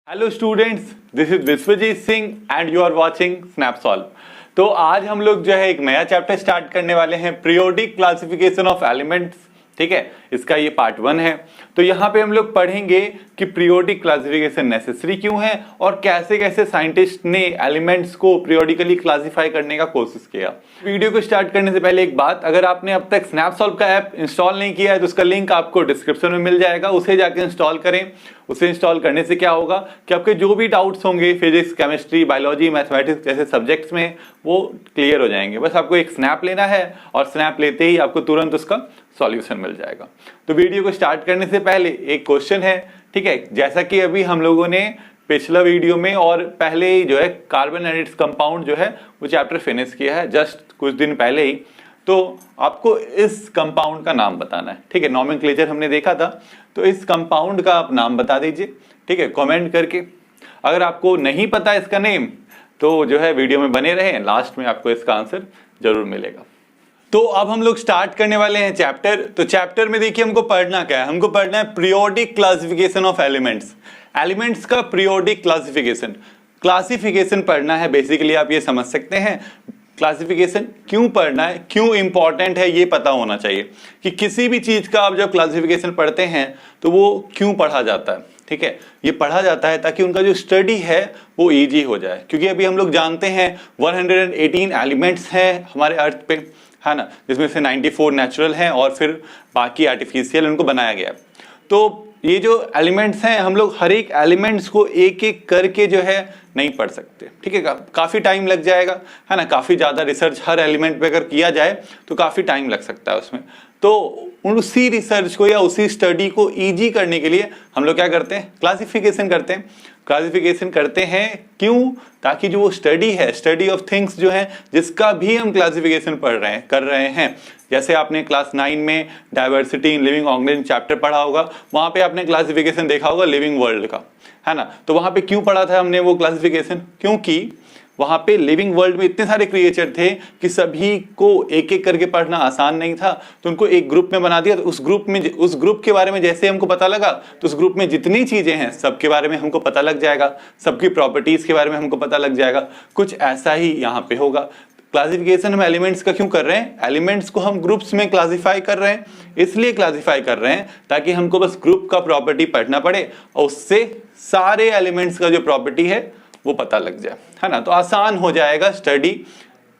Hello students, this is Vishwajeet Singh and you are watching Snapsolve. तो आज हम लोग जो है एक नया चैप्टर स्टार्ट करने वाले हैं, पीरियोडिक क्लासिफिकेशन ऑफ एलिमेंट्स। ठीक है, इसका ये पार्ट 1 है। तो यहाँ पे हम लोग पढ़ेंगे कि पीरियोडिक क्लासिफिकेशन नेसेसरी क्यों है और कैसे कैसे साइंटिस्ट ने एलिमेंट्स को पीरियोडिकली क्लासिफाई करने का कोशिश किया। वीडियो को स्टार्ट करने से पहले एक बात, अगर आपने अब तक स्नैपसॉल्व का ऐप इंस्टॉल नहीं किया है तो उसका लिंक आपको डिस्क्रिप्शन में मिल जाएगा, उसे जाके इंस्टॉल करें। उसे इंस्टॉल करने से क्या होगा कि आपके जो भी डाउट्स होंगे फिजिक्स, केमिस्ट्री, बायोलॉजी, मैथमेटिक्स जैसे सब्जेक्ट्स में वो क्लियर हो जाएंगे। बस आपको एक स्नैप लेना है और स्नैप लेते ही आपको तुरंत उसका सॉल्यूशन मिल जाएगा। तो वीडियो को स्टार्ट करने से पहले एक क्वेश्चन है, ठीक है। जैसा कि अभी हम लोगों ने पिछला वीडियो में और पहले ही जो है कार्बन एंड इट्स कंपाउंड जो है वो चैप्टर फिनिश किया है जस्ट कुछ दिन पहले ही। तो आपको इस कंपाउंड का नाम बताना है, ठीक है। नॉमेनक्लेचर हमने देखा था, तो इस कंपाउंड का आप नाम बता दीजिए, ठीक है, कमेंट करके। अगर आपको नहीं पता इसका नेम तो जो है वीडियो में बने रहें, लास्ट में आपको इसका आंसर जरूर मिलेगा। तो अब हम लोग स्टार्ट करने वाले हैं चैप्टर। तो चैप्टर में देखिए हमको पढ़ना क्या है, हमको पढ़ना है periodic classification of elements. Elements का पीरियोडिक क्लासिफिकेशन पढ़ना है। बेसिकली आप ये समझ सकते हैं क्लासिफिकेशन क्यों पढ़ना है, क्यों इंपॉर्टेंट है, ये पता होना चाहिए कि किसी भी चीज का आप जब क्लासिफिकेशन पढ़ते हैं तो वो क्यों पढ़ा जाता है। ठीक है, ये पढ़ा जाता है ताकि उनका जो स्टडी है वो इजी हो जाए। क्योंकि अभी हम लोग जानते हैं 118 एलिमेंट्स हैं हमारे अर्थ पे, है ना, जिसमें से 94 नेचुरल हैं और फिर बाकी आर्टिफिशियल उनको बनाया गया। तो ये जो एलिमेंट्स हैं हम लोग हर एक एलिमेंट्स को एक एक करके जो है नहीं पढ़ सकते, ठीक है। काफ़ी टाइम लग जाएगा, है ना, काफ़ी ज़्यादा रिसर्च हर एलिमेंट पे अगर किया जाए तो काफ़ी टाइम लग सकता है उसमें। तो उसी रिसर्च को या उसी स्टडी को इजी करने के लिए हम लोग क्या करते हैं, क्लासिफिकेशन करते हैं। क्लासिफिकेशन करते हैं क्यों, ताकि जो वो स्टडी है, स्टडी ऑफ थिंग्स जो है, जिसका भी हम क्लासिफिकेशन कर रहे हैं। जैसे आपने क्लास 9 में diversity in living organism chapter पढ़ा होगा, वहां पे आपने क्लासिफिकेशन देखा होगा लिविंग वर्ल्ड का, है ना। तो वहां पे क्यों पढ़ा था हमने वो क्लासिफिकेशन, क्योंकि वहां पे लिविंग वर्ल्ड में इतने सारे क्रिएचर थे कि सभी को एक एक करके पढ़ना आसान नहीं था। तो उनको एक ग्रुप में बना दिया। तो उस ग्रुप के बारे में जैसे हमको पता लगा तो उस ग्रुप में जितनी चीजें हैं सबके बारे में हमको पता लग जाएगा, सबकी प्रॉपर्टीज के बारे में हमको पता लग जाएगा। कुछ ऐसा ही यहाँ पे होगा। क्लासिफिकेशन हम एलिमेंट्स का क्यों कर रहे हैं, एलिमेंट्स को हम ग्रुप्स में क्लासिफाई कर रहे हैं, इसलिए क्लासिफाई कर रहे हैं ताकि हमको बस ग्रुप का प्रॉपर्टी पढ़ना पड़े और उससे सारे एलिमेंट्स का जो प्रॉपर्टी है वो पता लग जाए, है ना। तो आसान हो जाएगा स्टडी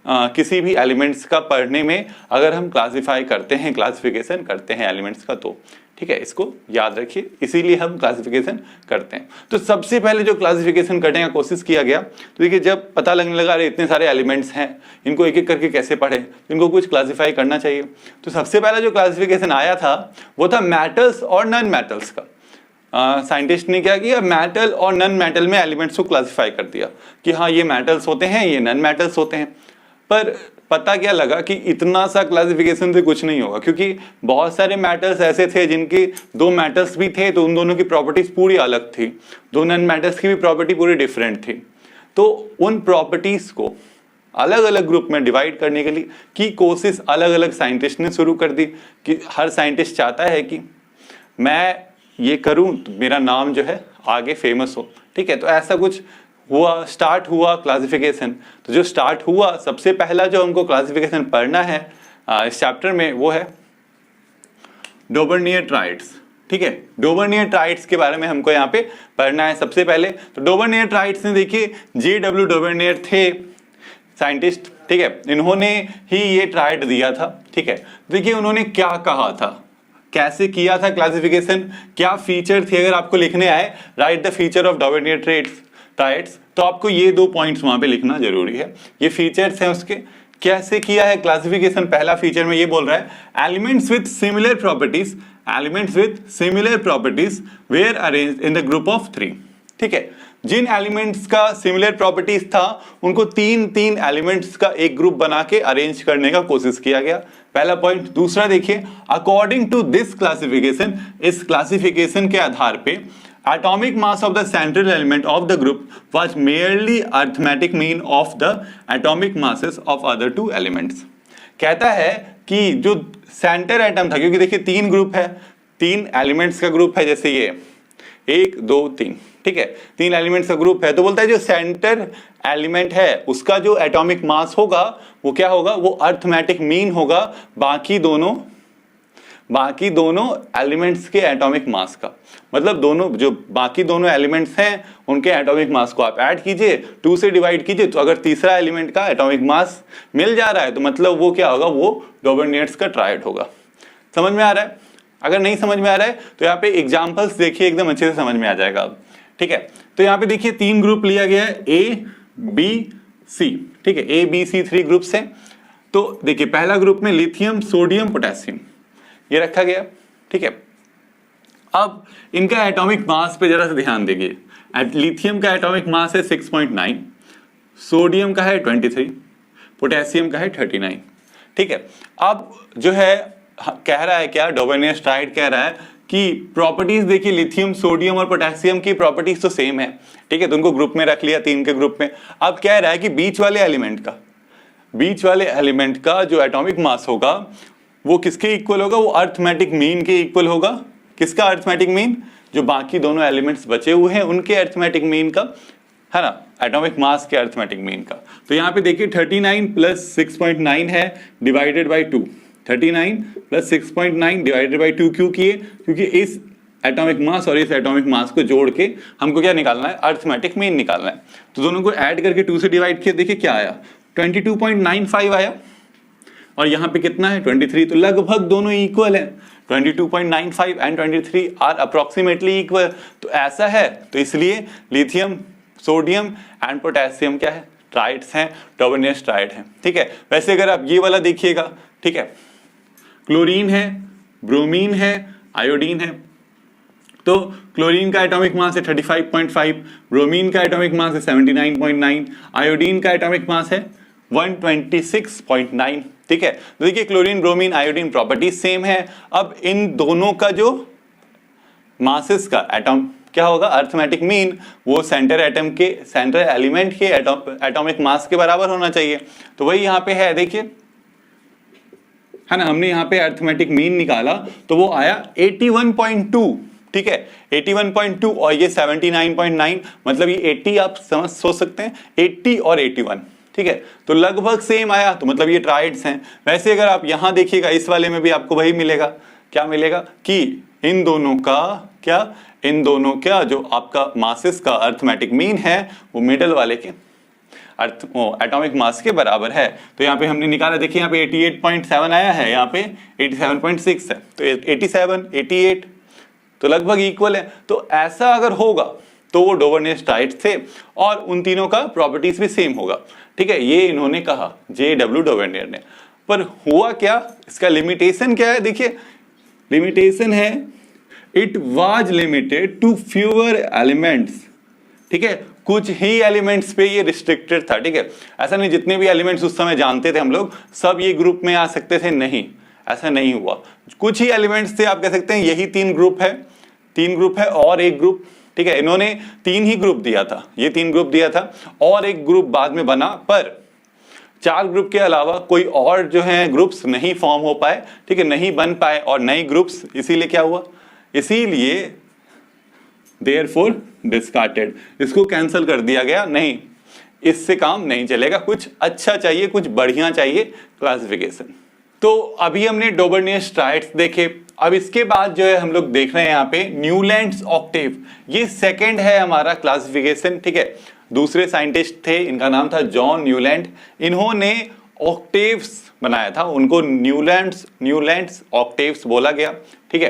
किसी भी एलिमेंट्स का पढ़ने में अगर हम क्लासिफिकेशन करते हैं एलिमेंट्स का। तो ठीक है, इसको याद रखिए, इसीलिए हम क्लासिफिकेशन करते हैं। तो सबसे पहले जो क्लासिफिकेशन करने का कोशिश किया गया, तो देखिए जब पता लगने लगा अरे इतने सारे एलिमेंट्स हैं, इनको एक एक करके कैसे पढ़े, इनको कुछ क्लासिफाई करना चाहिए। तो सबसे पहला जो क्लासिफिकेशन आया था वो था मेटल्स और नॉन मेटल्स का। साइंटिस्ट ने क्या किया, मेटल और नॉन मेटल में एलिमेंट्स को क्लासिफाई कर दिया कि हाँ ये मेटल्स होते हैं, ये नॉन मेटल्स होते हैं। पर पता क्या लगा कि इतना सा क्लासिफिकेशन से कुछ नहीं होगा, क्योंकि बहुत सारे मेटल्स ऐसे थे जिनके दो मेटल्स भी थे तो उन दोनों की प्रॉपर्टीज पूरी अलग थी, दो नॉन मेटल्स की भी प्रॉपर्टी पूरी डिफरेंट थी। तो उन प्रॉपर्टीज को अलग अलग ग्रुप में डिवाइड करने के लिए की कोशिश अलग अलग साइंटिस्ट ने शुरू कर दी कि हर साइंटिस्ट चाहता है कि मैं ये करूं तो मेरा नाम जो है आगे फेमस हो, ठीक है। तो ऐसा कुछ हुआ, स्टार्ट हुआ क्लासिफिकेशन। तो जो स्टार्ट हुआ, सबसे पहला जो हमको क्लासिफिकेशन पढ़ना है इस चैप्टर में वो है डोबर्नियर ट्राइड्स, ठीक है। डोबर्नियर ट्राइड्स के बारे में हमको यहाँ पे पढ़ना है सबसे पहले। तो डोबर्नियर ट्राइड्स ने देखिए J.W. डोबर्नियर थे साइंटिस्ट, ठीक है, इन्होंने ही ये ट्राइड दिया था, ठीक है। देखिए उन्होंने क्या कहा था, कैसे किया था क्लासिफिकेशन, क्या फीचर थे। अगर आपको लिखने आए write the feature of Dobereiner triads, तो आपको ये 2 पॉइंट्स वहां पे लिखना जरूरी है। ये फीचर्स हैं उसके, कैसे किया है क्लासिफिकेशन। पहला फीचर में ये बोल रहा है elements with similar properties were arranged in the group of 3, ठीक है। जिन एलिमेंट्स का सिमिलर प्रॉपर्टीज था उनको 3 एलिमेंट्स का एक ग्रुप बना के अरेंज करने का कोशिश किया गया, पहला पॉइंट। दूसरा देखिए, अकॉर्डिंग टू दिस क्लासिफिकेशन, इस क्लासिफिकेशन के आधार पे atomic mass of the central element of the group was merely arithmetic mean of the atomic masses of other 2 elements. कहता है कि जो सेंटर एटम था, क्योंकि देखिए 3 ग्रुप है, 3 एलिमेंट्स का ग्रुप है, जैसे 1 2 3, ठीक है, 3 एलिमेंट्स का ग्रुप है। तो बोलता है जो सेंटर एलिमेंट है उसका जो एटॉमिक मास होगा वो क्या होगा, वो अर्थमेटिक मीन होगा बाकी दोनों एलिमेंट्स के एटॉमिक मास का। मतलब दोनों जो बाकी दोनों एलिमेंट्स हैं उनके एटॉमिक मास को आप ऐड कीजिए, 2 से डिवाइड कीजिए, तो अगर तीसरा एलिमेंट का एटॉमिक मास मिल जा रहा है तो मतलब वो क्या होगा, वो डोबरनियर्स का ट्रायड होगा। समझ में आ रहा है? अगर नहीं समझ में आ रहा है तो यहाँ पे एग्जाम्पल्स देखिए, एकदम अच्छे से समझ में आ जाएगा अब, ठीक है। तो यहाँ पे देखिए 3 ग्रुप लिया गया है, A B C, ठीक है, A B C 3 ग्रुप्स हैं। तो देखिए पहला ग्रुप में लिथियम सोडियम पोटेशियम ये रखा गया, ठीक है। अब इनका एटॉमिक मास पे जरा से ध्यान देंगे। लिथियम का एटॉमिक मास है 6.9, सोडियम का है 23, पोटेशियम का है 39, ठीक है। अब जो है कह रहा है क्या, डोबरनियर्स ट्रायड कह रहा है कि प्रॉपर्टीज देखिए, लिथियम सोडियम और पोटेशियम की प्रॉपर्टीज तो सेम है, ठीक है, तो उनको ग्रुप में रख लिया, 3 के ग्रुप में। अब कह रहा है कि बीच वाले एलिमेंट का जो एटॉमिक मास होगा वो किसके इक्वल होगा, वो अर्थमेटिक मीन के इक्वल होगा। किसका अर्थमेटिक मीन, जो बाकी दोनों एलिमेंट्स बचे हुए हैं उनके अर्थमेटिक मीन का, है ना, एटॉमिक मास के अर्थमेटिक मीन का। तो यहाँ पे देखिए 39 प्लस 6.9 है divided by 2, 39 plus 6.9 divided by 2 क्यों किए, क्योंकि इस एटॉमिक मास और इस एटॉमिक मास को जोड़ के हमको क्या निकालना है, अर्थमेटिक मीन निकालना है। तो दोनों को ऐड करके 2 से डिवाइड किया, देखिए क्या आया, 22.95 आया, और यहाँ पे कितना है 23, तो लगभग दोनों इक्वल है, 22.95 एंड 23 आर अप्रोक्सीमेटली इक्वल। तो ऐसा है, तो इसलिए लिथियम सोडियम एंड पोटेशियम क्या है, ट्राइड्स हैं, डोबरनियर्स ट्रायड हैं, ठीक है। वैसे अगर आप ये वाला देखिएगा, ठीक है, क्लोरीन है, ब्रोमीन है, आयोडीन है। तो क्लोरीन का एटॉमिक मास है 35.5, ब्रोमीन का एटॉमिक मास है 79.9, आयोडीन का एटॉमिक मास है 126.9, ठीक है। तो देखिए chlorine bromine iodine property same है। अब इन दोनों का जो मासेस का एटॉम क्या होगा, अर्थमेटिक मीन, वो सेंटर एलिमेंट के एटॉमिक मास के बराबर होना चाहिए। तो वही यहाँ पे है, देखिए, है ना, हमने यहाँ पे अर्थमेटिक मीन निकाला तो वो आया 81.2, ठीक है, 81.2 और ये 79.9, मतलब ये 80 आप सोच सकते हैं, 80 और 81, ठीक है, तो लगभग सेम आया, तो मतलब ये ट्राइड्स हैं। वैसे अगर आप यहाँ देखिएगा इस वाले में भी आपको वही मिलेगा, क्या मिलेगा कि इन दोनों का जो आपका मासेस का अर्थमेटिक मीन है वो मिडल वाले के एटॉमिक मास के बराबर है। तो यहाँ पे हमने निकाला, देखिए यहाँ पे 88.7 आया है, यहाँ पे 87.6 है, तो 87 88 तो लगभग इक्वल है। तो ऐसा अगर होगा तो वो डोबरनियर्स ट्रायड थे और उन तीनों का प्रॉपर्टीज भी सेम होगा, ठीक है, ये इन्होंने कहा, J.W. डोबरनियर ने। पर हुआ क्या, इसका लिमिटेशन क्या है, देखिए लिमिटेशन है it was limited to fewer elements, ठीक है, कुछ ही एलिमेंट्स पे ये रिस्ट्रिक्टेड था, ठीक है। ऐसा नहीं जितने भी एलिमेंट्स उस समय जानते थे हम लोग सब ये ग्रुप में आ सकते थे, नहीं, ऐसा नहीं हुआ। कुछ ही एलिमेंट्स थे, आप कह सकते हैं यही 3 ग्रुप है और एक ग्रुप, ठीक है, इन्होंने 3 ही ग्रुप दिया था, ये 3 ग्रुप दिया था और एक ग्रुप बाद में बना, पर 4 ग्रुप के अलावा कोई और जो है ग्रुप्स नहीं फॉर्म हो पाए, ठीक है, नहीं बन पाए और नए ग्रुप्स, इसीलिए क्या हुआ, इसीलिए therefore discarded, इसको कैंसिल कर दिया गया, नहीं, इससे काम नहीं चलेगा, कुछ अच्छा चाहिए, कुछ बढ़िया चाहिए क्लासिफिकेशन। तो अभी हमने डोबरनियर्स ट्रायड्स देखे। अब इसके बाद जो है हम लोग देख रहे हैं यहाँ पे न्यूलैंड्स ऑक्टेव, ये सेकंड है हमारा क्लासिफिकेशन, ठीक है। दूसरे साइंटिस्ट थे, इनका नाम था जॉन न्यूलैंड, इन्होंने ऑक्टेव्स बनाया था, उनको न्यूलैंड्स ऑक्टेव्स बोला गया, ठीक है।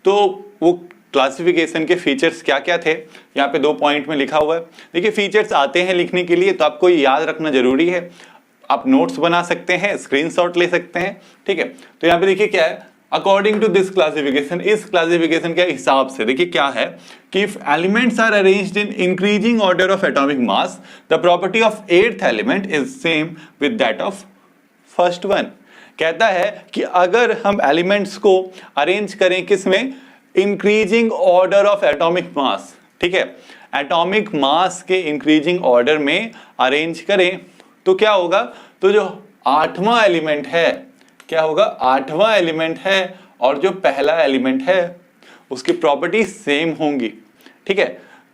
तो वो क्लासिफिकेशन के फीचर्स क्या क्या थे, यहाँ पे 2 पॉइंट में लिखा हुआ है। देखिए फीचर्स आते हैं लिखने के लिए तो आपको याद रखना जरूरी है, आप नोट्स बना सकते हैं, स्क्रीनशॉट ले सकते हैं, ठीक है। तो यहाँ पे देखिए क्या है, अकॉर्डिंग टू दिस क्लासिफिकेशन, इस क्लासिफिकेशन के हिसाब से देखिए क्या है कि if elements are arranged in increasing order of atomic mass, the property of 8th element is same with that of first one. कहता है कि अगर हम एलिमेंट्स को अरेंज करें किस में, इंक्रीजिंग ऑर्डर ऑफ एटॉमिक मास, ठीक है, एटॉमिक मास के इंक्रीजिंग ऑर्डर में अरेंज करें तो क्या होगा, तो जो 8वां एलिमेंट है, क्या होगा, 8वां एलिमेंट है और जो पहला एलिमेंट है उसकी प्रॉपर्टी सेम होंगी, ठीक है,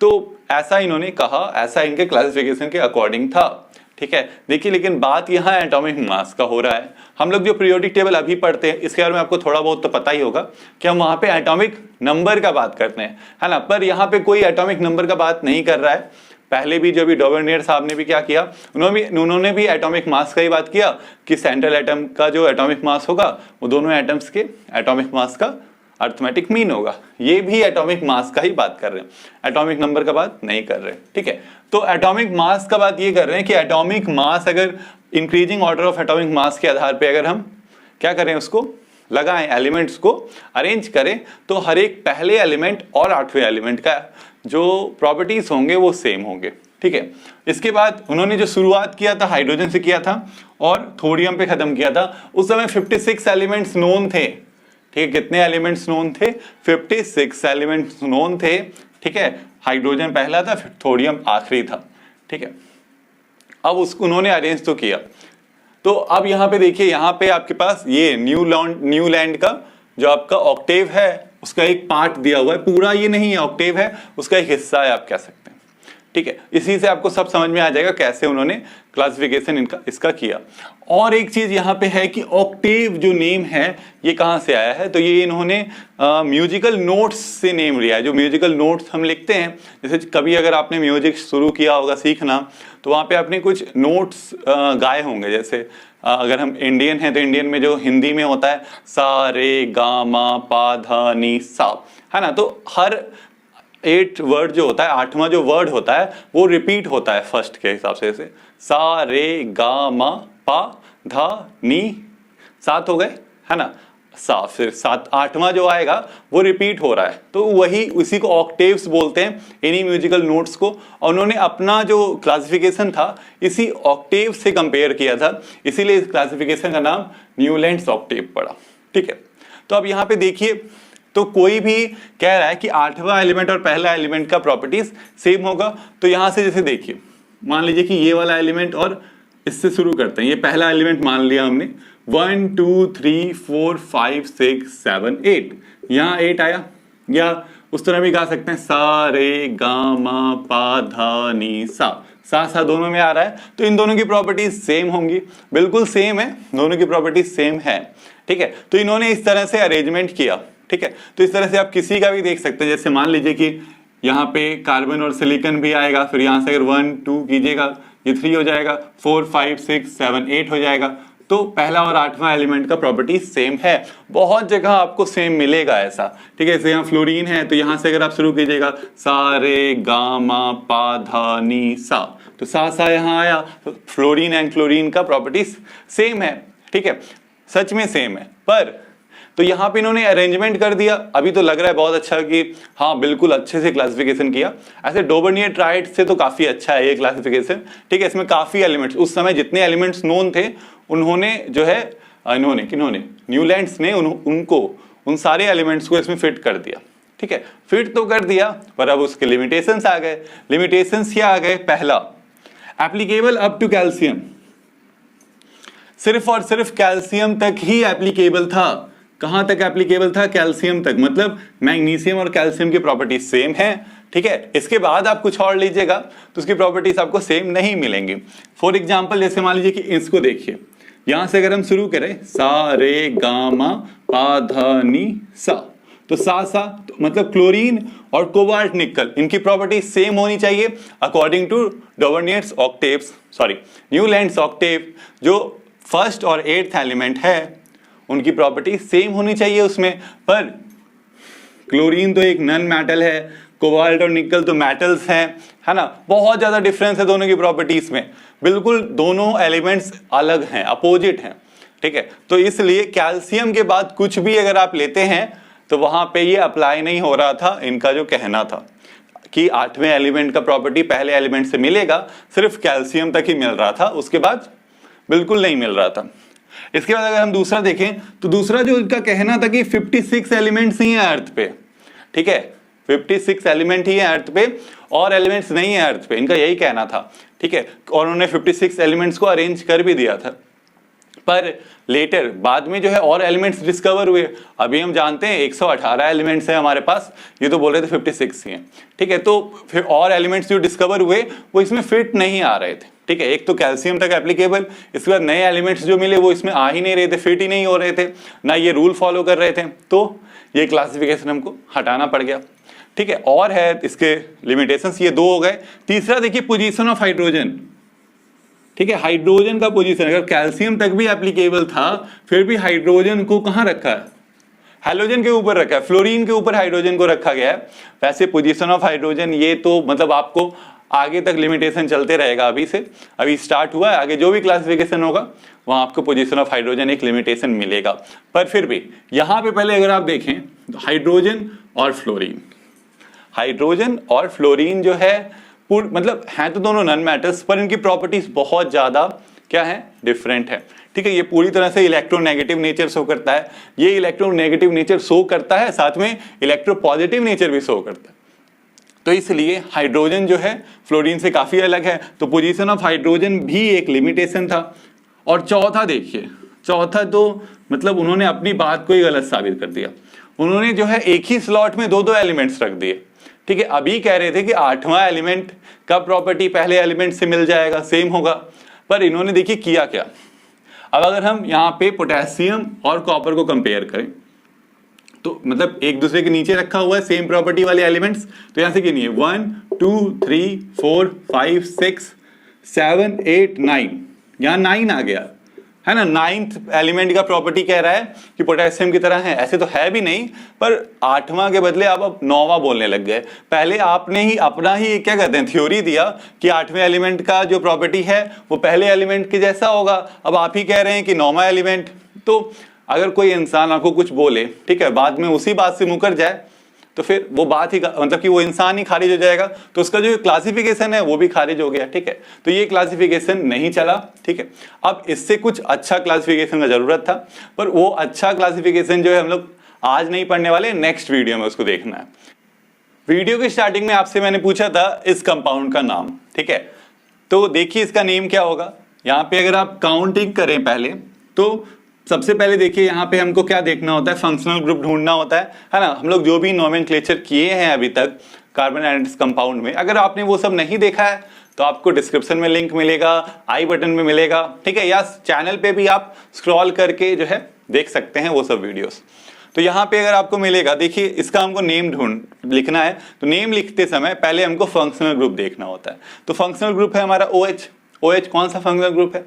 तो ऐसा इन्होंने कहा, ऐसा इनके क्लासिफिकेशन के अकॉर्डिंग था। ठीक है, देखिए लेकिन बात यहाँ एटॉमिक मास का हो रहा है। हम लोग जो पीरियोडिक टेबल अभी पढ़ते हैं इसके बारे में आपको थोड़ा बहुत तो पता ही होगा कि हम वहां पे एटॉमिक नंबर का बात करते हैं, है ना, पर यहाँ पे कोई एटॉमिक नंबर का बात नहीं कर रहा है। पहले भी जो भी डॉवर्नियर साहब ने भी क्या किया, उन्होंने भी एटॉमिक मास का ही बात किया कि सेंट्रल एटम का जो एटॉमिक मास होगा वो दोनों एटम्स के एटॉमिक मास का अर्थमेटिक मीन होगा। ये भी एटॉमिक मास का ही बात कर रहे हैं, एटॉमिक नंबर का बात नहीं कर रहे हैं। ठीक है, तो एटॉमिक मास का बात ये कर रहे हैं कि एटॉमिक मास अगर इंक्रीजिंग ऑर्डर ऑफ एटॉमिक मास के आधार पे अगर हम क्या करें, उसको लगाएं, एलिमेंट्स को अरेंज करें, तो हर एक पहले एलिमेंट और 8वें एलिमेंट का जो प्रॉपर्टीज होंगे वो सेम होंगे। ठीक है, इसके बाद उन्होंने जो शुरुआत किया था हाइड्रोजन से किया था और थोरियम पे खत्म किया था। उस समय 56 एलिमेंट्स नोन थे। ठीक है, कितने एलिमेंट्स नोन थे? 56 एलिमेंट्स नोन थे। ठीक है, हाइड्रोजन पहला था, फिर थोरियम आखिरी था। ठीक है, अब उसको उन्होंने अरेंज तो किया। तो अब यहाँ पे देखिए, यहाँ पे आपके पास ये न्यूलैंड का जो आपका ऑक्टेव है उसका एक पार्ट दिया हुआ है, पूरा ये नहीं है ऑक्टेव है, उसका एक हिस्सा है आप कह सकते हैं। ठीक है, इसी से आपको सब समझ में आ जाएगा कैसे उन्होंने क्लासिफिकेशन इसका किया। और एक चीज यहाँ पे है कि ऑक्टेव जो नेम है ये कहाँ से आया है, तो ये इन्होंने म्यूजिकल नोट्स से नेम लिया है। जो म्यूजिकल नोट्स हम लिखते हैं, जैसे कभी अगर आपने म्यूजिक शुरू किया होगा सीखना, तो वहाँ पे आपने कुछ नोट्स गाए होंगे। जैसे अगर हम इंडियन हैं तो इंडियन में जो हिंदी में होता है सा रे गा मा पा धा नी सा, है ना, तो हर 8 वर्ड जो होता है, 8वां जो वर्ड होता है वो रिपीट होता है फर्स्ट के हिसाब से। जैसे सा रे गा मा पा धा नी, 7 हो गए, है ना, सा, फिर 8वां जो आएगा वो रिपीट हो रहा है, तो वही उसी को ऑक्टेव्स बोलते हैं, इन्हीं म्यूजिकल नोट्स को। और उन्होंने अपना जो क्लासिफिकेशन था इसी ऑक्टेव से कंपेयर किया था, इसीलिए इस क्लासिफिकेशन का नाम न्यूलैंड्स ऑक्टेव पड़ा। ठीक है, तो अब यहाँ पे देखिए, तो कोई भी कह रहा है कि 8वां एलिमेंट और पहला एलिमेंट का प्रॉपर्टीज सेम होगा, तो यहां से जैसे देखिए, मान लीजिए कि ये वाला एलिमेंट और इससे शुरू करते हैं, ये पहला एलिमेंट मान लिया हमने, 1 2 3 4 5 6 7 8, यहाँ 8 आया, या उस तरह भी गा सकते हैं सा रे गा मा पा धा नी सा, सा दोनों में आ रहा है, तो इन दोनों की प्रॉपर्टीज सेम होंगी, बिल्कुल सेम है, दोनों की प्रॉपर्टीज सेम है। ठीक है, तो इन्होंने इस तरह से अरेंजमेंट किया। ठीक है, तो इस तरह से आप किसी का भी देख सकते हैं। जैसे मान लीजिए कि यहाँ पे कार्बन और सिलिकॉन भी आएगा, फिर यहाँ से अगर 1 2 कीजिएगा ये 3 हो जाएगा, 4 5 6 7 8 हो जाएगा, तो पहला और 8वां एलिमेंट का प्रॉपर्टी सेम है। बहुत जगह आपको सेम मिलेगा ऐसा। ठीक है, जैसे यहाँ फ्लोरीन है, तो यहाँ से अगर आप शुरू कीजिएगा सा रे गा मा पा धा नी सा, तो सा यहाँ आया, तो फ्लोरीन एंड क्लोरीन का प्रॉपर्टीज सेम है। ठीक है, सच में सेम है, पर तो यहाँ पे इन्होंने अरेंजमेंट कर दिया। अभी तो लग रहा है बहुत अच्छा कि हाँ बिल्कुल अच्छे से क्लासिफिकेशन किया। ऐसे डोबर्नियर ट्राइड से तो काफी अच्छा है ये क्लासिफिकेशन। ठीक है, इसमें काफी एलिमेंट्स, उस समय जितने एलिमेंट्स नोन थे उन्होंने जो है किन्होंने न्यूलैंड्स ने उनको उन सारे एलिमेंट्स को इसमें फिट कर दिया। ठीक है, फिट तो कर दिया, पर अब उसके लिमिटेशंस आ गए। लिमिटेशंस क्या आ गए? पहला, एप्लीकेबल अप टू कैल्शियम, सिर्फ और सिर्फ कैल्शियम तक ही एप्लीकेबल था। कहां तक एप्लीकेबल था? कैल्शियम तक, मतलब मैग्नीशियम और कैल्शियम की प्रॉपर्टीज सेम है। ठीक है, इसके बाद आप कुछ और लीजिएगा तो उसकी प्रॉपर्टीज आपको सेम नहीं मिलेंगी। फॉर एग्जांपल, जैसे मान लीजिए कि इसको देखिए, यहां से अगर हम शुरू करें सा रे गा मा पा धा नी सा, तो सा तो मतलब क्लोरीन और कोबाल्ट निकल, इनकी प्रॉपर्टीज सेम होनी चाहिए according to Dobereiner's octaves, sorry Newlands octave. जो फर्स्ट और 8th एलिमेंट है उनकी प्रॉपर्टी सेम होनी चाहिए उसमें, पर क्लोरीन तो एक नन मेटल है, कोबाल्ट और निकल तो मेटल्स हैं, है ना, बहुत ज्यादा डिफरेंस है दोनों की प्रॉपर्टीज में, बिल्कुल दोनों एलिमेंट्स अलग हैं, अपोजिट हैं। ठीक है, तो इसलिए कैल्शियम के बाद कुछ भी अगर आप लेते हैं तो वहां पे ये अप्लाई नहीं हो रहा था। इनका जो कहना था कि 8वें एलिमेंट का प्रॉपर्टी पहले एलिमेंट से मिलेगा, सिर्फ कैल्शियम तक ही मिल रहा था, उसके बाद बिल्कुल नहीं मिल रहा था। इसके बाद अगर हम दूसरा देखें तो दूसरा जो इनका कहना था कि 56 एलिमेंट्स ही हैं अर्थ पे। ठीक है, 56 एलिमेंट ही हैं अर्थ पे और एलिमेंट्स नहीं है अर्थ पे, इनका यही कहना था। ठीक है, और उन्होंने 56 एलिमेंट्स को अरेंज कर भी दिया था। पर लेटर बाद में जो है और एलिमेंट्स डिस्कवर हुए। अभी हम जानते हैं 118 एलिमेंट्स हैं हमारे पास, ये तो बोल रहे थे 56 ही हैं, ठीक है। तो फिर और एलिमेंट्स जो डिस्कवर हुए वो इसमें फिट नहीं आ रहे थे, ठीक है। एक तो कैल्शियम तक एप्लीकेबल, इसके बाद नए एलिमेंट्स जो मिले वो इसमें आ ही नहीं रहे थे, फिट ही नहीं हो रहे थे, ना ये रूल फॉलो कर रहे थे, तो ये क्लासिफिकेशन हमको हटाना पड़ गया, ठीक है। और है इसके लिमिटेशंस, ये 2 हो गए। तीसरा देखिए पोजीशन ऑफ हाइड्रोजन, ठीक है। हाइड्रोजन का पोजीशन अगर कैल्शियम तक भी एप्लीकेबल था फिर भी हाइड्रोजन को कहाँ रखा है, हैलोजन के ऊपर रखा है, फ्लोरीन के ऊपर हाइड्रोजन को रखा गया है। वैसे पोजीशन ऑफ हाइड्रोजन ये तो मतलब आपको आगे तक लिमिटेशन चलते रहेगा, अभी स्टार्ट हुआ है, आगे जो भी क्लासिफिकेशन होगा वहां आपको पोजीशन ऑफ हाइड्रोजन एक लिमिटेशन मिलेगा। पर फिर भी यहाँ पे पहले अगर आप देखें तो हाइड्रोजन और फ्लोरीन, हाइड्रोजन और फ्लोरीन जो है मतलब हैं तो दोनों नॉन मैटर्स, पर इनकी प्रॉपर्टीज बहुत ज्यादा क्या है, डिफरेंट है, ठीक है। ये पूरी तरह से इलेक्ट्रोनेगेटिव नेचर शो करता है, ये इलेक्ट्रोनेगेटिव नेचर शो करता है, साथ में इलेक्ट्रोपॉजिटिव नेचर भी शो करता है। तो इसलिए हाइड्रोजन जो है फ्लोरीन से काफी अलग है, तो पोजीशन ऑफ हाइड्रोजन भी एक लिमिटेशन था। और चौथा देखिए, चौथा तो मतलब उन्होंने अपनी बात को ही गलत साबित कर दिया। उन्होंने जो है एक ही स्लॉट में 2-2 एलिमेंट्स रख दिए, ठीक है। अभी कह रहे थे कि 8वां एलिमेंट का प्रॉपर्टी पहले एलिमेंट से मिल जाएगा, सेम होगा, पर इन्होंने देखिए किया क्या। अब अगर हम यहाँ पे पोटेशियम और कॉपर को कंपेयर करें तो मतलब एक दूसरे के नीचे रखा हुआ है सेम प्रॉपर्टी वाले एलिमेंट्स, तो यहां से गिनिए 1 2 3 4 5 6 7 8 9, यहाँ 9 आ गया है ना। 9th एलिमेंट का प्रॉपर्टी कह रहा है कि पोटेशियम की तरह है, ऐसे तो है भी नहीं, पर 8वां के बदले आप अब 9वां बोलने लग गए। पहले आपने ही अपना ही क्या कहते हैं थ्योरी दिया कि 8वें एलिमेंट का जो प्रॉपर्टी है वो पहले एलिमेंट के जैसा होगा, अब आप ही कह रहे हैं कि 9वां एलिमेंट। तो अगर कोई इंसान आपको कुछ बोले, ठीक है, बाद में उसी बात से मुकर जाए तो फिर वो बात ही मतलब कि वो इंसान ही खारिज हो जाएगा, तो उसका जो क्लासिफिकेशन है वो भी खारिज हो गया, ठीक है। तो ये क्लासिफिकेशन नहीं चला, ठीक है। अब इससे कुछ अच्छा क्लासिफिकेशन का जरूरत था, पर वो अच्छा क्लासिफिकेशन जो है हम लोग आज नहीं पढ़ने वाले, नेक्स्ट वीडियो में उसको देखना है। वीडियो की स्टार्टिंग में आपसे मैंने पूछा था इस कंपाउंड का नाम, ठीक है। तो देखिए इसका नेम क्या होगा। यहाँ पे अगर आप काउंटिंग करें पहले तो सबसे पहले देखिए यहाँ पे हमको क्या देखना होता है, फंक्शनल ग्रुप ढूंढना होता है ना। हम लोग जो भी नोमेनक्लेचर किए हैं अभी तक कार्बन एटम्स कंपाउंड में, अगर आपने वो सब नहीं देखा है तो आपको डिस्क्रिप्शन में लिंक मिलेगा, आई बटन में मिलेगा, ठीक है, या चैनल पे भी आप स्क्रॉल करके जो है देख सकते हैं वो सब वीडियोस। तो यहाँ पे अगर आपको मिलेगा, देखिए इसका हमको नेम लिखना है, तो नेम लिखते समय पहले हमको फंक्शनल ग्रुप देखना होता है। तो फंक्शनल ग्रुप है हमारा OH। OH कौन सा फंक्शनल ग्रुप है,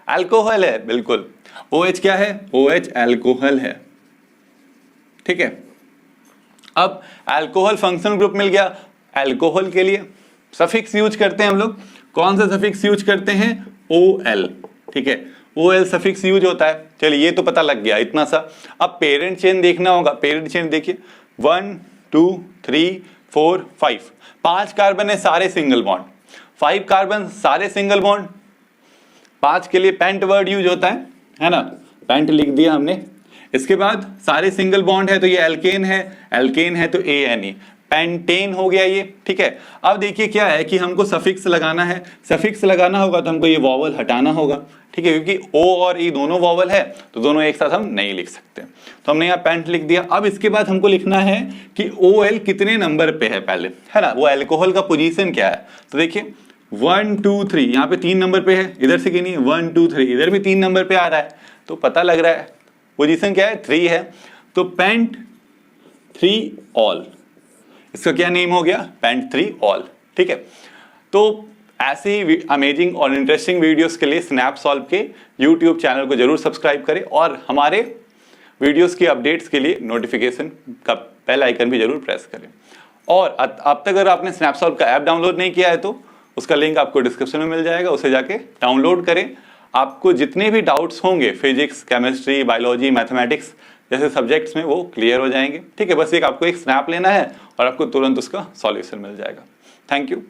अल्कोहल है, बिल्कुल। OH क्या है, OH अल्कोहल है, ठीक है। अब अल्कोहल फंक्शनल ग्रुप मिल गया। अल्कोहल के लिए सफिक्स यूज करते हैं हम लोग, कौन सा सफिक्स यूज करते हैं, OL, ठीक है। OL सफिक्स यूज होता है, चलिए ये तो पता लग गया इतना सा। अब पेरेंट चेन देखना होगा। पेरेंट चेन देखिए 1 2 3 4 5, 5 कार्बन है सारे सिंगल बॉन्ड, 5 कार्बन सारे सिंगल बॉन्ड। 5 के लिए पेंट वर्ड यूज होता है ना, पेंट लिख दिया हमने। इसके बाद सारे सिंगल बॉन्ड है तो ये एल्केन है, एल्केन है तो ANE, पेंटेन हो गया ये, ठीक है। अब देखिए क्या है कि हमको सफिक्स लगाना है, सफिक्स लगाना होगा तो हमको ये वॉवल हटाना होगा, ठीक है, क्योंकि O और E दोनों वॉवल है तो दोनों एक साथ हम नहीं लिख सकते, तो हमने यहाँ पेंट लिख दिया। अब इसके बाद हमको लिखना है कि OL कितने नंबर पे है पहले, है ना, वो अल्कोहल का पोजीशन क्या है। तो देखिए 1 2 3 यहाँ पे 3 नंबर पे है, इधर से गिनिए 1 2 3, इधर भी 3 नंबर पे आ रहा है, तो पता लग रहा है पोजीशन क्या है, 3 है। तो पेंट 3 ऑल, इसका क्या नेम हो गया, पेंट 3 ऑल, ठीक है। तो ऐसे ही अमेजिंग और इंटरेस्टिंग वीडियोस के लिए स्नैप सॉल्व के यूट्यूब चैनल को जरूर सब्सक्राइब करें और हमारे वीडियोस की अपडेट्स के लिए नोटिफिकेशन का बेल आइकन भी जरूर प्रेस करें। और अब तक अगर आपने स्नैप सॉल्व का ऐप डाउनलोड नहीं किया है तो उसका लिंक आपको डिस्क्रिप्शन में मिल जाएगा, उसे जाके डाउनलोड करें। आपको जितने भी डाउट्स होंगे फिजिक्स, केमिस्ट्री, बायोलॉजी, मैथमेटिक्स जैसे सब्जेक्ट्स में वो क्लियर हो जाएंगे, ठीक है। बस आपको एक स्नैप लेना है और आपको तुरंत उसका सॉल्यूशन मिल जाएगा। Thank you.